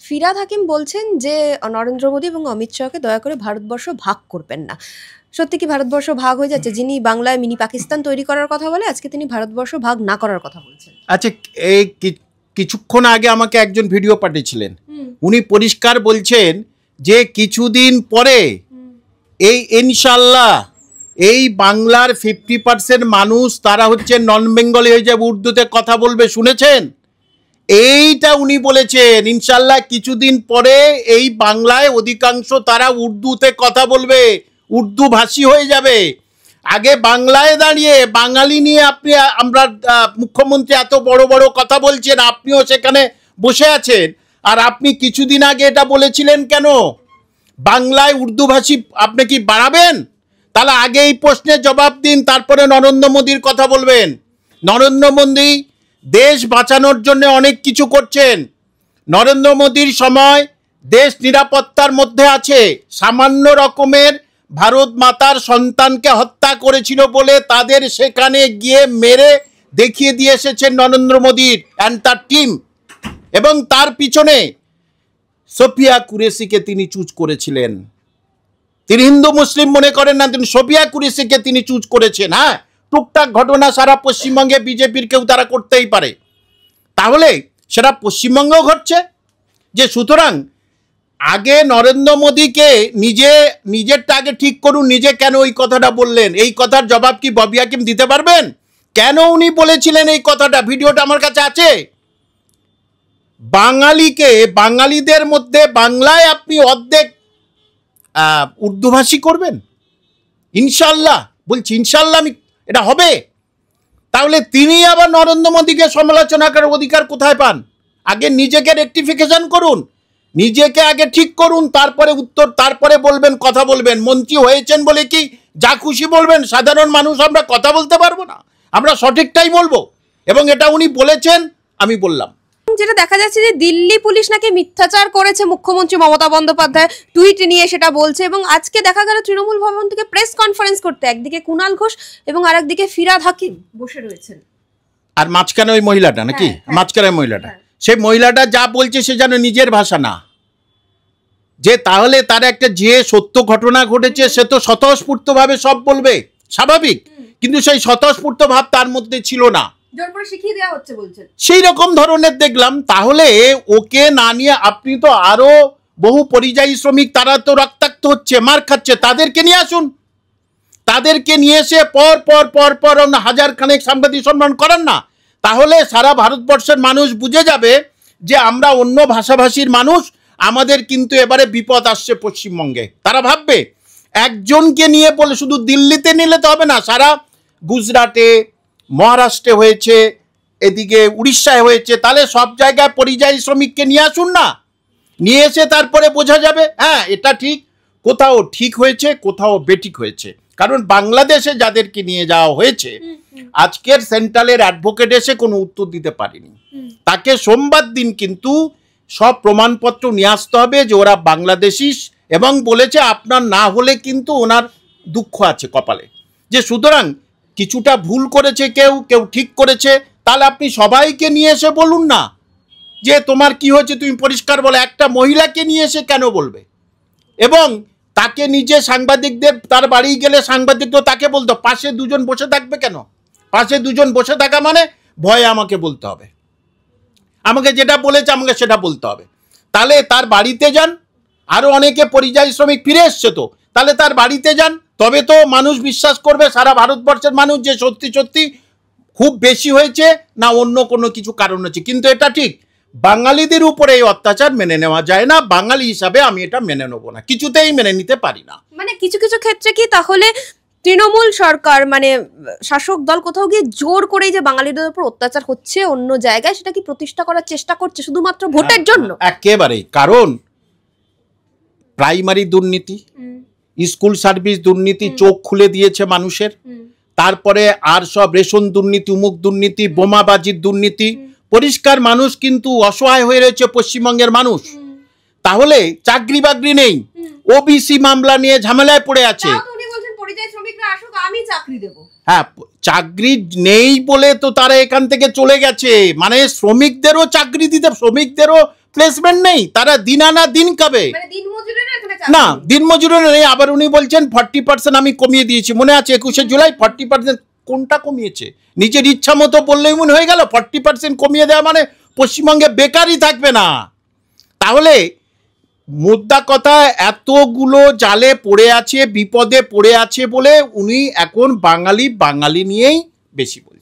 ফিরহাদ হাকিম বলছেন যে নরেন্দ্র মোদী এবং অমিত শাহকে দয়া করে ভারতবর্ষ ভাগ করবেন না। সত্যি কি ভারতবর্ষ ভাগ হয়ে যাচ্ছে? যিনি বাংলায় মিনি পাকিস্তান তৈরি করার কথা বলে, আজকে তিনি ভারতবর্ষ ভাগ না করার কথা বলছেন। আচ্ছা, এই কিছুক্ষণ আগে আমাকে একজন ভিডিও পাঠিয়েছিলেন, উনি পরিষ্কার বলছেন যে কিছুদিন পরে এই ইনশাল্লাহ এই বাংলার 50% মানুষ তারা হচ্ছে নন বেঙ্গলি হয়ে যাবে, উর্দুতে কথা বলবে। শুনেছেন? এইটা উনি বলেছেন ইনশাল্লাহ কিছুদিন পরে এই বাংলায় অধিকাংশ তারা উর্দুতে কথা বলবে, উর্দু ভাষী হয়ে যাবে। আগে বাংলায় দাঁড়িয়ে বাঙালি নিয়ে আমরা মুখ্যমন্ত্রী এত বড় বড় কথা বলছেন, আপনিও সেখানে বসে আছেন, আর আপনি কিছুদিন আগে এটা বলেছিলেন কেন? বাংলায় উর্দু ভাষী আপনি কি বাড়াবেন? তাহলে আগে এই প্রশ্নের জবাব দিন, তারপরে নরেন্দ্র মোদীর কথা বলবেন। নরেন্দ্র মোদী দেশ বাঁচানোর জন্য অনেক কিছু করছেন। নরেন্দ্র মোদীর সময় দেশ নিরাপত্তার মধ্যে আছে। সামান্য রকমের ভারত মাতার সন্তানকে হত্যা করেছিল বলে তাদের সেখানে গিয়ে মেরে দেখিয়ে দিয়ে এসেছেন নরেন্দ্র মোদীর অ্যান্ড তার টিম। এবং তার পিছনে সোফিয়া কুরেশিকে তিনি চুজ করেছিলেন। তিনি হিন্দু মুসলিম মনে করেন না, তিনি সোফিয়া কুরেশিকে তিনি চুজ করেছেন। হ্যাঁ, টুকটাক ঘটনা সারা পশ্চিমবঙ্গে বিজেপির কেউ তারা করতেই পারে, তাহলে সেটা পশ্চিমবঙ্গেও ঘটছে। যে সুতরাং আগে নরেন্দ্র মোদীকে নিজেরটা আগে ঠিক করুন। নিজে কেন ওই কথাটা বললেন, এই কথার জবাব কি ববি হাকিম দিতে পারবেন? কেন উনি বলেছিলেন এই কথাটা? ভিডিওটা আমার কাছে আছে। বাঙালিদের মধ্যে বাংলায় আপনি অর্ধেক উর্দুভাষী করবেন ইনশাল্লাহ, বলছি ইনশাল্লাহ এটা হবে। তাহলে তিনি আবার নরেন্দ্র মোদীকে সমালোচনা করার অধিকার কোথায় পান? আগে নিজেকে রেকটিফিকেশন করুন, নিজেকে আগে ঠিক করুন, তারপরে উত্তর, তারপরে বলবেন, কথা বলবেন। মন্ত্রী হয়েছেন বলে কি যা খুশি বলবেন? সাধারণ মানুষ আমরা কথা বলতে পারবো না? আমরা সঠিকটাই বলবো। এবং এটা উনি বলেছেন, আমি বললাম। যেটা দেখা যাচ্ছে যে দিল্লি পুলিশ নাকি মিথ্যাচার করেছে, মুখ্যমন্ত্রী মমতা বন্দ্যোপাধ্যায় টুইট নিয়ে সেটা বলছে। এবং আজকে দেখা গেল তৃণমূল ভবন থেকে প্রেস কনফারেন্স করতে একদিকে কুণাল ঘোষ এবং আরেকদিকে ফিরহাদ হাকিম বসে রয়েছেন। আর মাঝখানে ওই মহিলাটা নাকি, মাঝখানে মহিলাটা, সেই মহিলাটা যা বলছে সে যেন নিজের ভাষা না, যে তাহলে তার একটা যে সত্য ঘটনা ঘটেছে সে তো স্বতঃস্ফূর্তভাবে সব বলবে, স্বাভাবিক। কিন্তু সেই স্বতঃস্ফূর্ত ভাব তার মধ্যে ছিল না, সেই রকম ধরনের দেখলাম। তাহলে ওকে না নিয়ে আপনি তো আরো বহু পরিযায়ী শ্রমিক তারা তো রক্তাক্ত হচ্ছে, মার খাচ্ছে, তাদেরকে নিয়ে আসুন। তাদেরকে নিয়ে এসে পর পর পর পর হাজার খানেক সাংবাদিক সম্মান করেন না, তাহলে সারা ভারতবর্ষের মানুষ বুঝে যাবে যে আমরা অন্য ভাষাভাষীর মানুষ, আমাদের কিন্তু এবারে বিপদ আসছে পশ্চিমবঙ্গে। তারা ভাববে একজনকে নিয়ে বলে শুধু দিল্লিতে নিলে তো হবে না, সারা গুজরাটে, মহারাষ্ট্রে হয়েছে, এদিকে উড়িষ্যায় হয়েছে, তাহলে সব জায়গায় পরিযায়ী শ্রমিককে নিয়ে আসুন না, নিয়ে এসে তারপরে বোঝা যাবে হ্যাঁ এটা ঠিক, কোথাও ঠিক হয়েছে, কোথাও বেঠিক হয়েছে। কারণ বাংলাদেশে যাদেরকে নিয়ে যাওয়া হয়েছে, আজকের সেন্ট্রালের অ্যাডভোকেট এসে কোনো উত্তর দিতে পারেনি। তাকে সোমবার দিন কিন্তু সব প্রমাণপত্র নিয়ে আসতে হবে যে ওরা বাংলাদেশি, এবং বলেছে আপনার না হলে কিন্তু ওনার দুঃখ আছে কপালে। যে সুতরাং কিছুটা ভুল করেছে কেউ, কেউ ঠিক করেছে, তাহলে আপনি সবাইকে নিয়ে এসে বলুন না যে তোমার কি হয়েছে তুমি পরিষ্কার বলো। একটা মহিলাকে নিয়ে এসে কেন বলবে? এবং তাকে নিজে সাংবাদিকদের, তার বাড়ি গেলে সাংবাদিক তো তাকে বলতো, পাশে দুজন বসে থাকবে কেন? পাশে দুজন বসে থাকা মানে ভয়ে আমাকে বলতে হবে, আমাকে যেটা বলেছে আমাকে সেটা বলতে হবে। তাহলে তার বাড়িতে যান, আরো অনেকে পরিযায়ী শ্রমিক ফিরে এসছে তো, তাহলে তার বাড়িতে যান, তবে তো মানুষ বিশ্বাস করবে, সারা ভারতবর্ষের মানুষ, যে সত্যি সত্যি খুব বেশি হয়েছে না অন্য কোনো কিছু কারণ হচ্ছে। কিন্তু এটা ঠিক, বাঙালিদের উপরে এই অত্যাচার মেনে নেওয়া যায় না। বাঙালি হিসাবে আমি এটা মেনে নেবো না, কিছুতেই মেনে নিতে পারি না। মানে কিছু কিছু ক্ষেত্রে কি তাহলে তৃণমূল সরকার, মানে শাসক দল, কোথাও গিয়ে জোর করেই যে বাঙালিদের উপর অত্যাচার হচ্ছে অন্য জায়গায়, সেটা কি প্রতিষ্ঠা করার চেষ্টা করছে শুধুমাত্র ভোটের জন্য? একেবারে, কারণ প্রাইমারি দুর্নীতি, স্কুল সার্ভিস দুর্নীতি চোখ খুলে দিয়েছে মানুষের। তারপরে আর সব রেশন দুর্নীতি, উমুক দুর্নীতি, বোমাবাজির দুর্নীতি, পরিষ্কার মানুষ কিন্তু অসহায় হয়ে রয়েছে পশ্চিমবঙ্গের মানুষ। তাহলে চাকরি বাকরি নেই, ওবিসি মামলা নিয়ে ঝামেলায় পড়ে আছে। হ্যাঁ, চাকরি নেই বলে তো তারা এখান থেকে চলে গেছে, মানে শ্রমিকদেরও চাকরি দিতে, শ্রমিকদেরও প্লেসমেন্ট নেই, তারা দিন আনা দিন খাবে মানে দিনমজুরেরা এখানে না, দিনমজুরও নেই। আবার উনি বলছেন 40% আমি কমিয়ে দিয়েছি। মনে আছে 21শে জুলাই 40% কোনটা কমিয়েছে? নিজের ইচ্ছা মতো বললেই মনে হয়ে গেল 40% কমিয়ে দেওয়া মানে পশ্চিমবঙ্গে বেকারই থাকবে না। তাহলে মুদ্রা কথা, এতগুলো জালে পড়ে আছে, বিপদে পড়ে আছে বলে উনি এখন বাঙালি নিয়েই বেশি বলছেন।